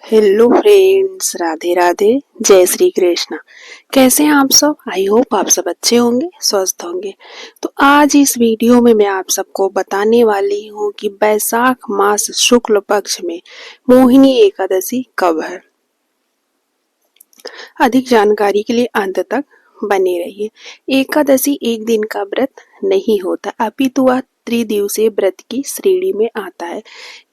Hello friends, Radhe Radhe, जय श्री कृष्णा। कैसे हैं आप सब? आई होप आप सब अच्छे होंगे, स्वस्थ होंगे। तो आज इस वीडियो में मैं आप सबको बताने वाली हूँ कि बैसाख मास शुक्ल पक्ष में मोहिनी एकादशी कब है। अधिक जानकारी के लिए अंत तक बने रहिए। एकादशी एक दिन का व्रत नहीं होता, अपितु वह त्रिदिवसीय व्रत की श्रेणी में आता है।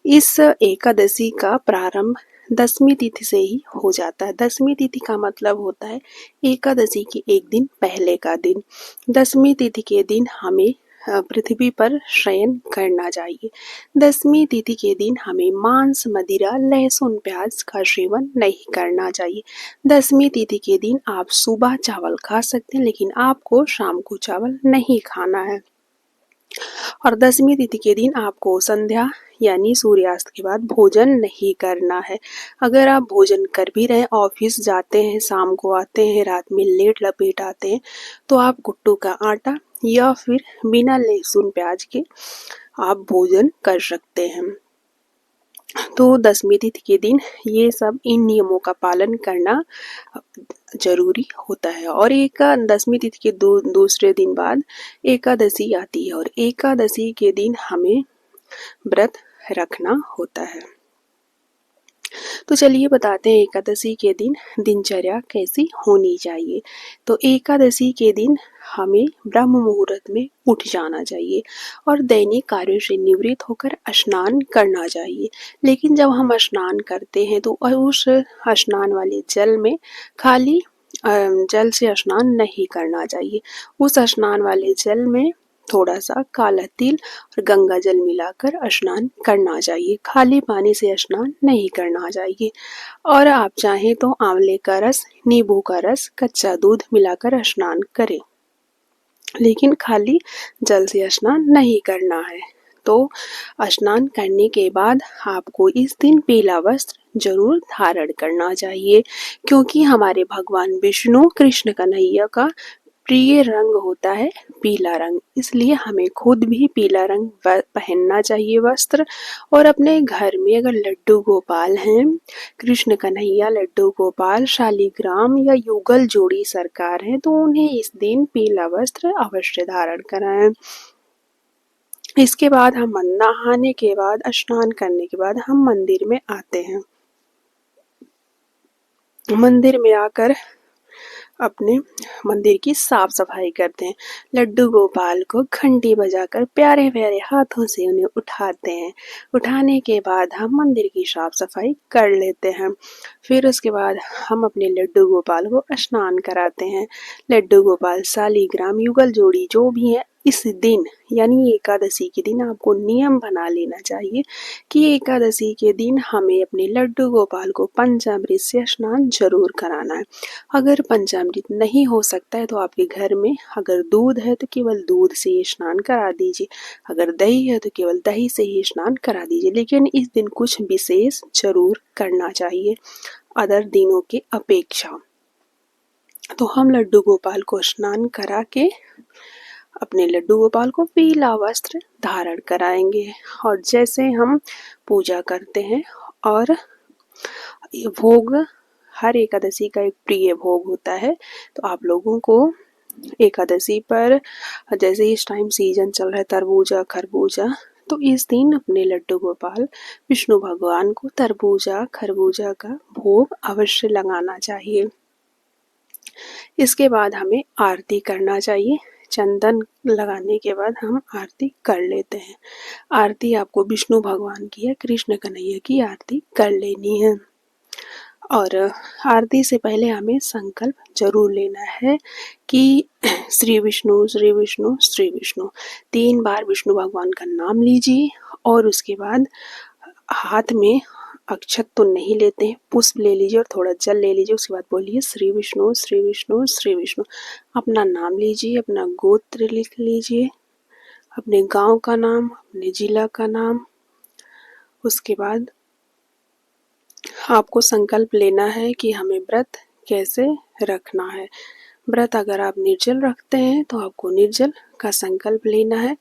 इस एकादशी का प्रारंभ दसवीं तिथि से ही हो जाता है। दसवीं तिथि का मतलब होता है एकादशी के एक दिन पहले का दिन। दसवीं तिथि के दिन हमें पृथ्वी पर शयन करना चाहिए। दसवीं तिथि के दिन हमें मांस, मदिरा, लहसुन, प्याज का सेवन नहीं करना चाहिए। दसवीं तिथि के दिन आप सुबह चावल खा सकते हैं, लेकिन आपको शाम को चावल नहीं खाना है। और दसवीं तिथि के दिन आपको संध्या यानी सूर्यास्त के बाद भोजन नहीं करना है। अगर आप भोजन कर भी रहे, ऑफिस जाते हैं, शाम को आते हैं, रात में लेट लपेट आते हैं, तो आप कुट्टू का आटा या फिर बिना लहसुन प्याज के आप भोजन कर सकते हैं। तो दसवीं तिथि के दिन ये सब इन नियमों का पालन करना जरूरी होता है। और एक दसवीं तिथि के दूसरे दिन बाद एकादशी आती है और एकादशी के दिन हमें व्रत रखना होता है। तो चलिए बताते हैं एकादशी के दिन दिनचर्या कैसी होनी चाहिए। तो एकादशी के दिन हमें ब्रह्म मुहूर्त में उठ जाना चाहिए और दैनिक कार्यों से निवृत्त होकर स्नान करना चाहिए। लेकिन जब हम स्नान करते हैं तो उस स्नान वाले जल में खाली जल से स्नान नहीं करना चाहिए। उस स्नान वाले जल में थोड़ा सा काला तिल और गंगा जल मिलाकर स्नान करना चाहिए। खाली पानी से स्नान नहीं करना चाहिए। और आप चाहें तो आंवले का रस, नींबू का रस, कच्चा दूध मिलाकर स्नान करें, लेकिन खाली जल से स्नान नहीं करना है। तो स्नान करने के बाद आपको इस दिन पीला वस्त्र जरूर धारण करना चाहिए, क्योंकि हमारे भगवान विष्णु कृष्ण कन्हैया का प्रिय रंग होता है पीला रंग। इसलिए हमें खुद भी पीला रंग पहनना चाहिए वस्त्र। और अपने घर में अगर लड्डू गोपाल हैं, कृष्ण कन्हैया, लड्डू गोपाल, शालीग्राम या युगल जोड़ी सरकार हैं, तो उन्हें इस दिन पीला वस्त्र अवश्य धारण कराएं। इसके बाद हम नहाने के बाद, स्नान करने के बाद हम मंदिर में आते हैं। मंदिर में आकर अपने मंदिर की साफ सफाई करते हैं। लड्डू गोपाल को घंटी बजाकर प्यारे प्यारे हाथों से उन्हें उठाते हैं। उठाने के बाद हम मंदिर की साफ सफाई कर लेते हैं। फिर उसके बाद हम अपने लड्डू गोपाल को स्नान कराते हैं। लड्डू गोपाल, शालीग्राम, युगल जोड़ी जो भी है, इस दिन यानी एकादशी के दिन आपको नियम बना लेना चाहिए कि एकादशी के दिन हमें अपने लड्डू गोपाल को पंचामृत से स्नान जरूर कराना है। अगर पंचामृत नहीं हो सकता है तो आपके घर में अगर दूध है तो केवल दूध से ही स्नान करा दीजिए, अगर दही है तो केवल दही से ही स्नान करा दीजिए। लेकिन इस दिन कुछ विशेष जरूर करना चाहिए अदर दिनों के अपेक्षा। तो हम लड्डू गोपाल को स्नान करा के अपने लड्डू गोपाल को पीला वस्त्र धारण कराएंगे। और जैसे हम पूजा करते हैं, और भोग हर एकादशी का एक प्रिय भोग होता है, तो आप लोगों को एकादशी पर, जैसे इस टाइम सीजन चल रहा है तरबूजा खरबूजा, तो इस दिन अपने लड्डू गोपाल विष्णु भगवान को तरबूजा खरबूजा का भोग अवश्य लगाना चाहिए। इसके बाद हमें आरती करना चाहिए। चंदन लगाने के बाद हम आरती कर लेते हैं। आरती आपको विष्णु भगवान की या कृष्ण कन्हैया की आरती कर लेनी है। और आरती से पहले हमें संकल्प जरूर लेना है कि श्री विष्णु श्री विष्णु श्री विष्णु 3 बार विष्णु भगवान का नाम लीजिए। और उसके बाद हाथ में अक्षत तो नहीं लेते हैं, पुष्प ले लीजिए और थोड़ा जल ले लीजिए। उसके बाद बोलिए श्री विष्णु श्री विष्णु श्री विष्णु। अपना नाम लीजिए, अपना गोत्र लिख लीजिए, अपने गांव का नाम, अपने जिला का नाम। उसके बाद आपको संकल्प लेना है कि हमें व्रत कैसे रखना है। व्रत अगर आप निर्जल रखते हैं तो आपको निर्जल का संकल्प लेना है।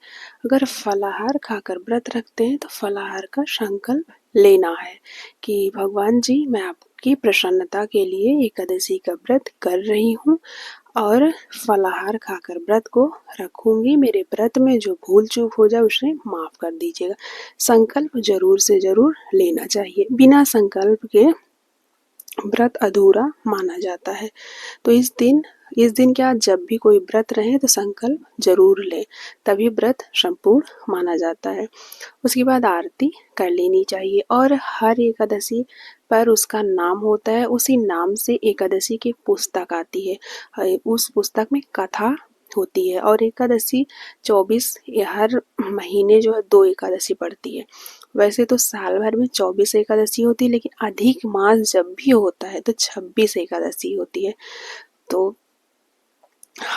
अगर फलाहार खाकर व्रत रखते हैं तो फलाहार का संकल्प लेना है कि भगवान जी मैं आपकी प्रसन्नता के लिए एकादशी का व्रत कर रही हूँ और फलाहार खाकर व्रत को रखूंगी। मेरे व्रत में जो भूल चूक हो जाए उसे माफ कर दीजिएगा। संकल्प जरूर से जरूर लेना चाहिए। बिना संकल्प के व्रत अधूरा माना जाता है। तो इस दिन क्या जब भी कोई व्रत रहे तो संकल्प जरूर लें, तभी व्रत संपूर्ण माना जाता है। उसके बाद आरती कर लेनी चाहिए और हर एकादशी पर उसका नाम होता है। उसी नाम से एकादशी की पुस्तक आती है। उस पुस्तक में कथा होती है और एकादशी 24 हर महीने जो है 2 एकादशी पड़ती है। वैसे तो साल भर में 24 एकादशी होती है, लेकिन अधिक मास जब भी होता है तो 26 एकादशी होती है। तो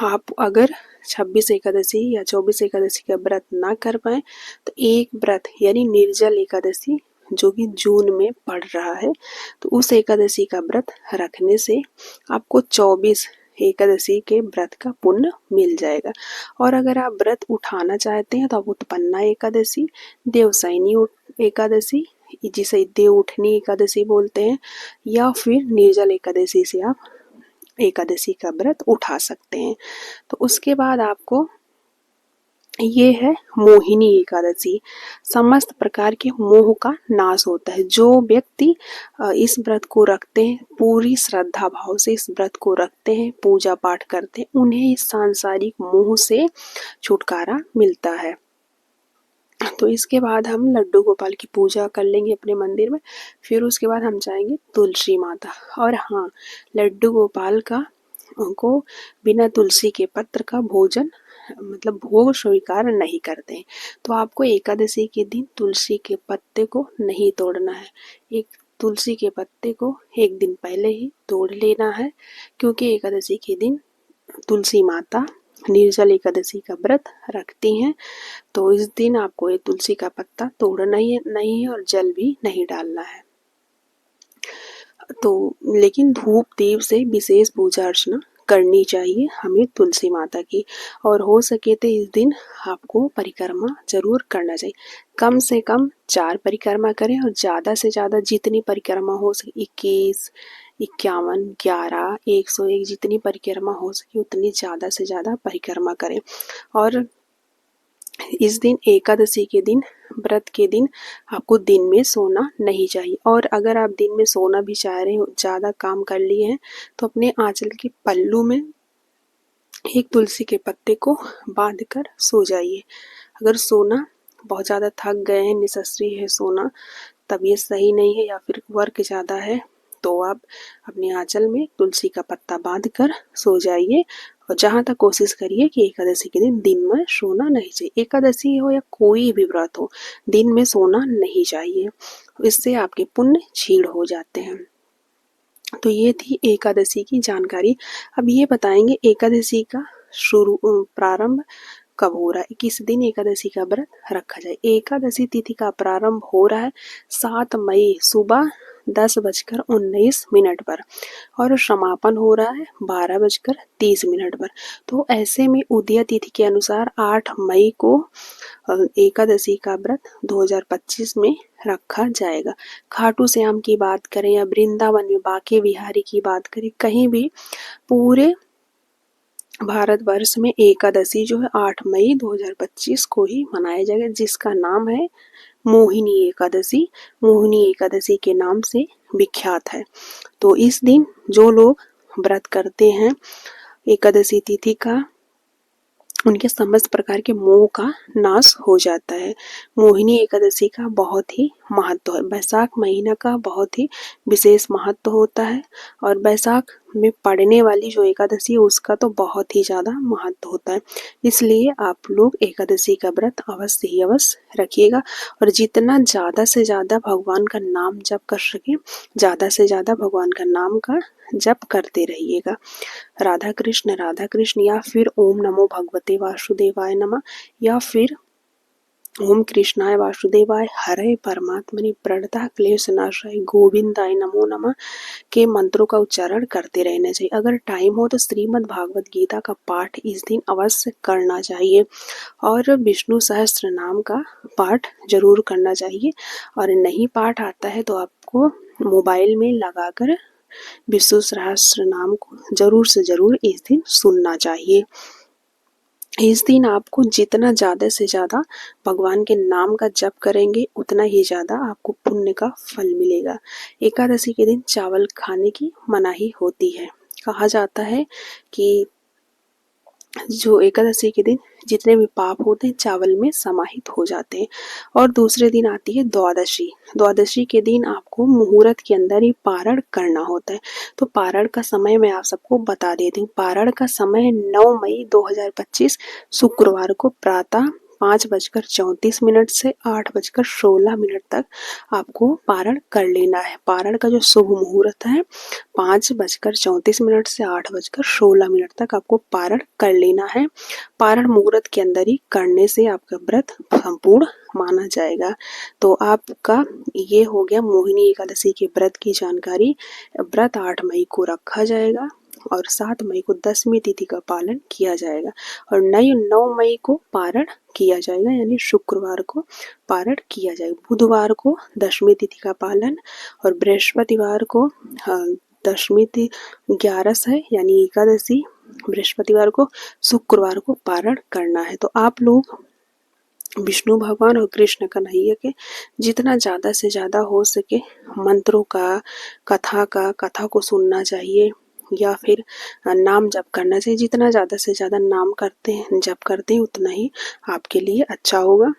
आप अगर 26 एकादशी या 24 एकादशी का व्रत ना कर पाए तो एक व्रत यानी निर्जल एकादशी जो कि जून में पड़ रहा है, तो उस एकादशी का व्रत रखने से आपको 24 एकादशी के व्रत का पुण्य मिल जाएगा। और अगर आप व्रत उठाना चाहते हैं तो आप उत्पन्ना एकादशी, देवशयनी एकादशी जिसे देव उठनी एकादशी बोलते हैं, या फिर निर्जल एकादशी से आप एकादशी का व्रत उठा सकते हैं। तो उसके बाद आपको ये है मोहिनी एकादशी। समस्त प्रकार के मोह का नाश होता है। जो व्यक्ति इस व्रत को रखते हैं, पूरी श्रद्धा भाव से इस व्रत को रखते हैं, पूजा पाठ करते हैं, उन्हें इस सांसारिक मोह से छुटकारा मिलता है। तो इसके बाद हम लड्डू गोपाल की पूजा कर लेंगे अपने मंदिर में। फिर उसके बाद हम जाएंगे तुलसी माता। और हाँ, लड्डू गोपाल का को बिना तुलसी के पत्र का भोजन मतलब भोग स्वीकार नहीं करते हैं। तो आपको एकादशी के दिन तुलसी के पत्ते को नहीं तोड़ना है। एक तुलसी के पत्ते को एक दिन पहले ही तोड़ लेना है, क्योंकि एकादशी के दिन तुलसी माता निर्जल एकादशी का व्रत रखती हैं। तो इस दिन आपको ये तुलसी का पत्ता तोड़ना ही नहीं है और जल भी नहीं डालना है। तो लेकिन धूप दीप से विशेष पूजा अर्चना करनी चाहिए हमें तुलसी माता की। और हो सके तो इस दिन आपको परिक्रमा जरूर करना चाहिए। कम से कम 4 परिक्रमा करें और ज़्यादा से ज़्यादा जितनी परिक्रमा हो सके 21, 51, 11, 101 जितनी परिक्रमा हो सके उतनी ज़्यादा से ज़्यादा परिक्रमा करें। और इस दिन एकादशी के दिन व्रत के दिन आपको दिन में सोना नहीं चाहिए। और अगर आप दिन में सोना भी चाह रहे हो, ज़्यादा काम कर लिए हैं, तो अपने आंचल के पल्लू में एक तुलसी के पत्ते को बांध कर सो जाइए। अगर सोना बहुत ज़्यादा थक गए हैं, नेसेसरी है सोना, तबीयत सही नहीं है या फिर वर्क ज़्यादा है, तो आप अपने आंचल में तुलसी का पत्ता बांध कर सो जाइए। और जहाँ तक कोशिश करिए कि एकादशी के दिन में सोना नहीं चाहिए। एकादशी हो या कोई भी व्रत हो, दिन में सोना नहीं चाहिए। इससे आपके पुण्य क्षीण हो जाते हैं। तो ये थी एकादशी की जानकारी। अब ये बताएंगे एकादशी का प्रारंभ कब हो रहा है, किस दिन एकादशी का व्रत रखा जाए। एकादशी तिथि का प्रारंभ हो रहा है 7 मई सुबह 10:19 पर और समापन हो रहा है 12:30 पर। तो ऐसे में उदय तिथि के अनुसार 8 मई को एकादशी का व्रत 2025 में रखा जाएगा। खाटू श्याम की बात करें या वृंदावन में बांके बिहारी की बात करें, कहीं भी पूरे भारतवर्ष में एकादशी जो है 8 मई 2025 को ही मनाया जाएगा, जिसका नाम है मोहिनी एकादशी। मोहिनी एकादशी के नाम से विख्यात है। तो इस दिन जो लोग व्रत करते हैं एकादशी तिथि का, उनके समस्त प्रकार के मोह का नाश हो जाता है। मोहिनी एकादशी का बहुत ही महत्व है। बैसाख महीना का बहुत ही विशेष महत्व होता है और बैसाख में पड़ने वाली जो एकादशी है उसका तो बहुत ही ज़्यादा महत्व होता है। इसलिए आप लोग एकादशी का व्रत अवश्य ही अवश्य रखिएगा और जितना ज़्यादा से ज़्यादा भगवान का नाम जप कर सके, ज़्यादा से ज़्यादा भगवान का नाम का जप करते रहिएगा। राधा कृष्ण या फिर ओम नमो भगवते वासुदेवाय नमः, या फिर ओम कृष्णाय वासुदेवाय हरे परमात्मने प्रणतः क्लेश नाशाय गोविंदाय नमो नमः के मंत्रों का उच्चारण करते रहना चाहिए। अगर टाइम हो तो श्रीमद् भागवत गीता का पाठ इस दिन अवश्य करना चाहिए और विष्णु सहस्त्र नाम का पाठ जरूर करना चाहिए। और नहीं पाठ आता है तो आपको मोबाइल में लगाकर विष्णु सहस्त्र नाम को जरूर से जरूर इस दिन सुनना चाहिए। इस दिन आपको जितना ज़्यादा से ज़्यादा भगवान के नाम का जप करेंगे उतना ही ज़्यादा आपको पुण्य का फल मिलेगा। एकादशी के दिन चावल खाने की मनाही होती है। कहा जाता है कि जो एकादशी के दिन जितने भी पाप होते हैं चावल में समाहित हो जाते हैं। और दूसरे दिन आती है द्वादशी। द्वादशी के दिन आपको मुहूर्त के अंदर ही पारण करना होता है। तो पारण का समय मैं आप सबको बता देती हूँ। पारण का समय 9 मई 2025 शुक्रवार को प्रातः 5:34 से 8:16 तक आपको पारण कर लेना है। पारण का जो शुभ मुहूर्त है 5:34 से 8:16 तक आपको पारण कर लेना है। पारण मुहूर्त के अंदर ही करने से आपका व्रत संपूर्ण माना जाएगा। तो आपका ये हो गया मोहिनी एकादशी के व्रत की जानकारी। व्रत 8 मई को रखा जाएगा और 7 मई को दशमी तिथि का पालन किया जाएगा और 9 मई को पारण किया जाएगा, यानी शुक्रवार को पारण किया जाएगा। बुधवार को दशमी तिथि का पालन और बृहस्पतिवार को दशमी तिथि 11 है यानी एकादशी बृहस्पतिवार को, शुक्रवार को पारण करना है। तो आप लोग विष्णु भगवान और कृष्ण कन्हैया के जितना ज़्यादा से ज़्यादा हो सके मंत्रों का, कथा को सुनना चाहिए या फिर नाम जप करना चाहिए। जितना ज़्यादा से ज़्यादा नाम करते हैं, जप करते हैं, उतना ही आपके लिए अच्छा होगा।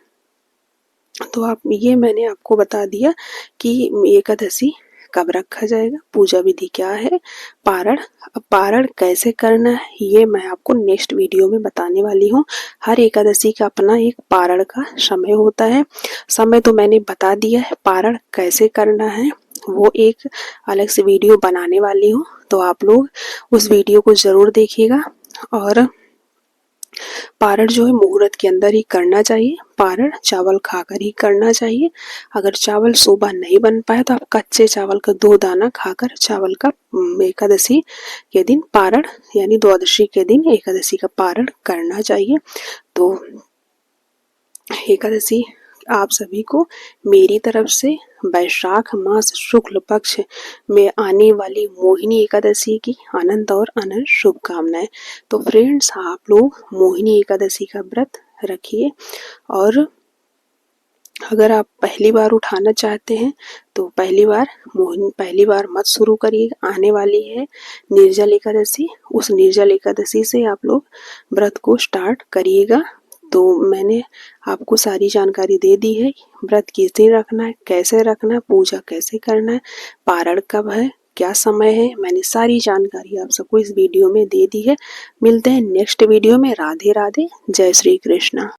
तो आप ये मैंने आपको बता दिया कि एकादशी कब रखा जाएगा, पूजा विधि क्या है, पारण कैसे करना है, ये मैं आपको नेक्स्ट वीडियो में बताने वाली हूँ। हर एकादशी का अपना एक पारण का समय होता है। समय तो मैंने बता दिया है, पारण कैसे करना है वो एक अलग से वीडियो बनाने वाली हूँ। तो आप लोग उस वीडियो को जरूर देखिएगा। और पारण जो है मुहूर्त के अंदर ही करना चाहिए। पारण चावल खाकर ही करना चाहिए। अगर चावल सुबह नहीं बन पाए तो आप कच्चे चावल का 2 दाना खाकर चावल का एकादशी के दिन पारण यानी द्वादशी के दिन एकादशी का पारण करना चाहिए। तो एकादशी आप सभी को मेरी तरफ से वैशाख मास शुक्ल पक्ष में आने वाली मोहिनी एकादशी की अनंत और अनंत शुभकामनाएं। तो फ्रेंड्स, आप लोग मोहिनी एकादशी का व्रत रखिए और अगर आप पहली बार उठाना चाहते हैं तो पहली बार मत शुरू करिए। आने वाली है निर्जल एकादशी, उस निर्जल एकादशी से आप लोग व्रत को स्टार्ट करिएगा। तो मैंने आपको सारी जानकारी दे दी है। व्रत किस दिन रखना है, कैसे रखना है, पूजा कैसे करना है, पारण कब है, क्या समय है, मैंने सारी जानकारी आप सबको इस वीडियो में दे दी है। मिलते हैं नेक्स्ट वीडियो में। राधे राधे, जय श्री कृष्णा।